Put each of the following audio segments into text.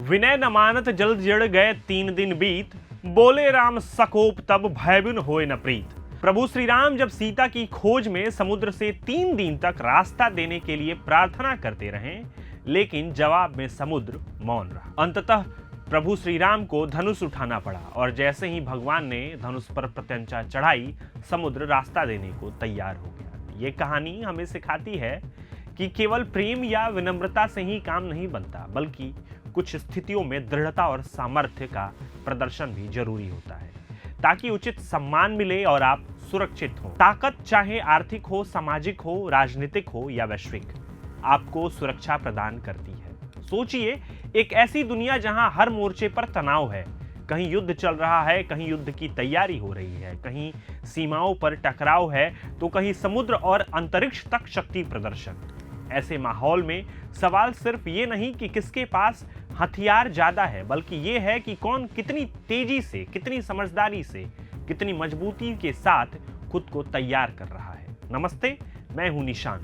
विनय न मानत जल जड़ गए 3 दिन बीत, बोले राम सकोप तब भयबिन होए न प्रीत। प्रभु श्री राम जब सीता की खोज में समुद्र से 3 दिन तक रास्ता देने के लिए प्रार्थना करते रहे, लेकिन जवाब में समुद्र मौन रहा। अंततः प्रभु श्री राम को धनुष उठाना पड़ा और जैसे ही भगवान ने धनुष पर प्रत्यंचा चढ़ाई, समुद्र रास्ता देने को तैयार हो गया। ये कहानी हमें सिखाती है कि केवल प्रेम या विनम्रता से ही काम नहीं बनता, बल्कि कुछ स्थितियों में दृढ़ता और सामर्थ्य का प्रदर्शन भी जरूरी होता है, ताकि उचित सम्मान मिले और आप सुरक्षित हो। ताकत चाहे आर्थिक हो, सामाजिक हो, राजनीतिक हो या वैश्विक, आपको सुरक्षा प्रदान करती है। सोचिए, एक ऐसी दुनिया जहां हर मोर्चे पर तनाव है, कहीं युद्ध चल रहा है, कहीं युद्ध की तैयारी हो रही है, कहीं सीमाओं पर टकराव है, तो कहीं समुद्र और अंतरिक्ष तक शक्ति प्रदर्शन। ऐसे माहौल में सवाल सिर्फ ये नहीं कि किसके पास हथियार ज्यादा है, बल्कि ये है कि कौन कितनी तेजी से, कितनी समझदारी से, कितनी मजबूती के साथ खुद को तैयार कर रहा है। नमस्ते, मैं हूं निशांत।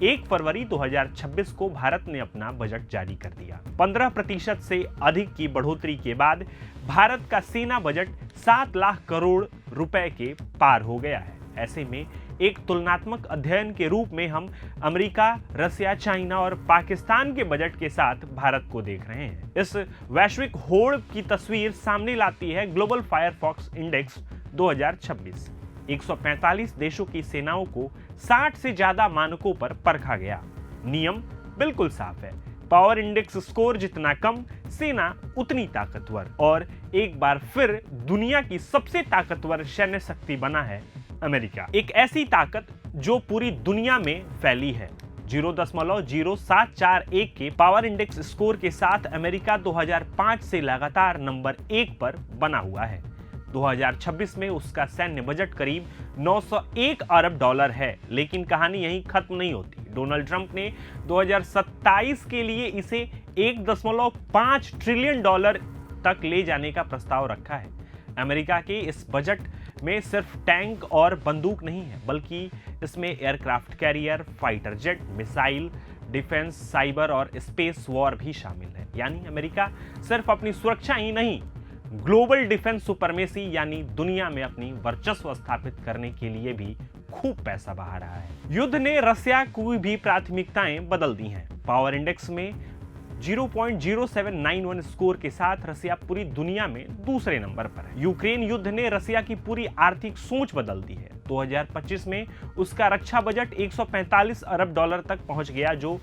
1 फरवरी 2026 को भारत ने अपना बजट जारी कर दिया। 15% से अधिक की बढ़ोतरी के बाद भारत का सेना बजट 7 लाख करोड़ रुपए के पार हो गया है। ऐसे में एक तुलनात्मक अध्ययन के रूप में हम अमेरिका, रसिया, चाइना और पाकिस्तान के बजट के साथ भारत को देख रहे हैं। इस वैश्विक होड़ की तस्वीर सामने लाती है ग्लोबल फायरफॉक्स इंडेक्स 2026। 145 देशों की सेनाओं को 60 से ज्यादा मानकों पर परखा गया। नियम बिल्कुल साफ है, पावर इंडेक्स स्कोर जितना कम, सेना उतनी ताकतवर। और एक बार फिर दुनिया की सबसे ताकतवर सैन्य शक्ति बना है अमेरिका। एक ऐसी ताकत जो पूरी दुनिया में फैली है। 0.0741 के पावर इंडेक्स स्कोर के साथ अमेरिका 2005 से लगातार नंबर 1 पर बना हुआ है। 2026 में उसका सैन्य बजट करीब 901 अरब डॉलर है। लेकिन कहानी यहीं खत्म नहीं होती। डोनाल्ड ट्रंप ने 2027 के लिए इसे 1.5 ट्रिलियन डॉलर तक ले जाने का प्रस्ताव रखा है। अमेरिका के इस बजट में सिर्फ टैंक और बंदूक नहीं है, बल्कि इसमें aircraft carrier, fighter jet, missile, defence, cyber और स्पेस वॉर भी शामिल है। यानी अमेरिका सिर्फ अपनी सुरक्षा ही नहीं, ग्लोबल डिफेंस सुपरमेसी यानी दुनिया में अपनी वर्चस्व स्थापित करने के लिए भी खूब पैसा बहा रहा है। युद्ध ने रसिया की भी प्राथमिकताएं बदल दी हैं। पावर इंडेक्स में 0.0791 स्कोर के साथ रसिया पूरी दुनिया में दूसरे नंबर पर है। यूक्रेन युद्ध ने रसिया की पूरी आर्थिक सोच बदल दी है। 2025 में उसका रक्षा बजट 145 अरब डॉलर तक पहुंच गया, जो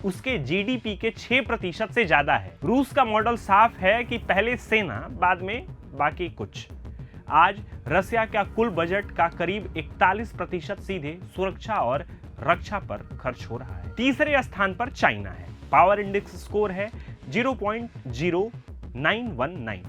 उसके जीडीपी के 6% से ज्यादा है। रूस का मॉडल साफ है कि पहले सेना, बाद में बाकी कुछ। आज रसिया का कुल बजट का करीब 41% सीधे सुरक्षा और रक्षा पर खर्च हो रहा है। तीसरे स्थान पर चाइना है। पावर इंडेक्स स्कोर है 0.0919।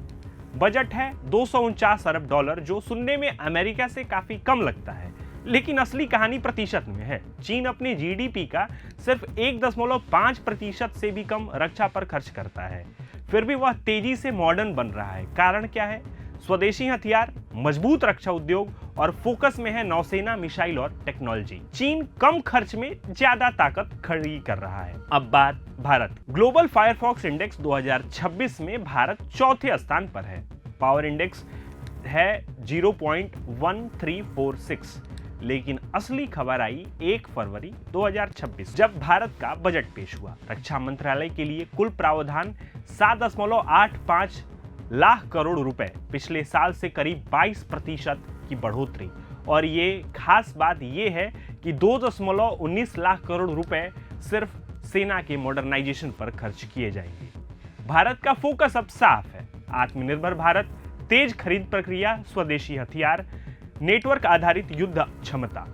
बजट है 249 अरब डॉलर, जो सुनने में अमेरिका से काफी कम लगता है, लेकिन असली कहानी प्रतिशत में है। चीन अपनी जीडीपी का सिर्फ 1.5% से भी कम रक्षा पर खर्च करता है, फिर भी वह तेजी से मॉडर्न बन रहा है। कारण क्या है? स्वदेशी हथियार, मजबूत रक्षा उद्योग और फोकस में है नौसेना, मिसाइल और टेक्नोलॉजी। चीन कम खर्च में ज्यादा ताकत खड़ी कर रहा है। अब बात भारत। ग्लोबल फायरफॉक्स इंडेक्स 2026 में भारत 4थे स्थान पर है। पावर इंडेक्स है 0.1346। लेकिन असली खबर आई 1 फरवरी 2026, जब भारत का बजट पेश हुआ। रक्षा मंत्रालय के लिए कुल प्रावधान 7.85 लाख करोड़ रुपए, पिछले साल से करीब 22% की बढ़ोतरी। और ये खास बात ये है कि 2.19 लाख करोड़ रुपए सिर्फ सेना के मॉडर्नाइजेशन पर खर्च किए जाएंगे। भारत का फोकस अब साफ है, आत्मनिर्भर भारत, तेज खरीद प्रक्रिया, स्वदेशी हथियार, नेटवर्क आधारित युद्ध क्षमता।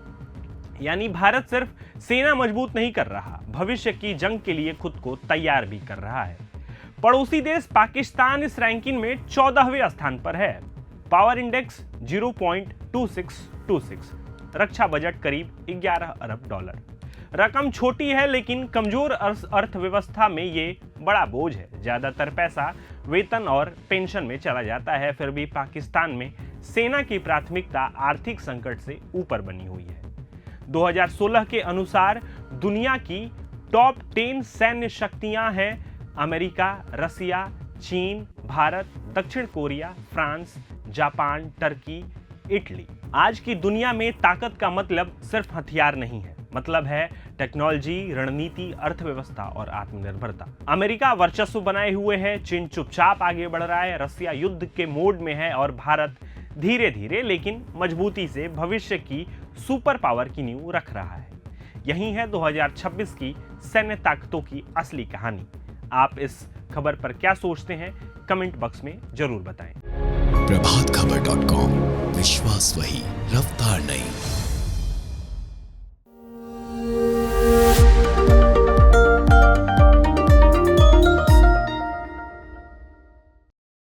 यानी भारत सिर्फ सेना मजबूत नहीं कर रहा, भविष्य की जंग के लिए खुद को तैयार भी कर रहा है। पड़ोसी देश पाकिस्तान इस रैंकिंग में 14वें स्थान पर है। Power index 0.2626। रक्षा बजट करीब 11 अरब डॉलर। रकम छोटी है, लेकिन कमजोर अर्थव्यवस्था में ये बड़ा बोझ है। ज्यादातर पैसा वेतन और पेंशन में चला जाता है, फिर भी पाकिस्तान में सेना की प्राथमिकता आर्थिक संकट से ऊपर बनी हुई है। 2016 के अनुसार दुनिया की टॉप 10 सैन्य शक्तियां हैं अमेरिका, रसिया, चीन, भारत, दक्षिण Korea, France, Japan, Turkey, Italy. आज की दुनिया में ताकत का मतलब सिर्फ हथियार नहीं है, मतलब है टेक्नोलॉजी, रणनीति, अर्थव्यवस्था और आत्मनिर्भरता। अमेरिका वर्चस्व बनाए हुए है, चीन चुपचाप आगे बढ़ रहा है, रसिया युद्ध के मोड में है और भारत धीरे धीरे लेकिन मजबूती से भविष्य की सुपर पावर की नींव रख रहा है। यही है 2026 की सैन्य ताकतों की असली कहानी। आप इस खबर पर क्या सोचते हैं, कमेंट बॉक्स में जरूर बताएं। प्रभातखबर.com, विश्वास वही, रफ्तार नहीं।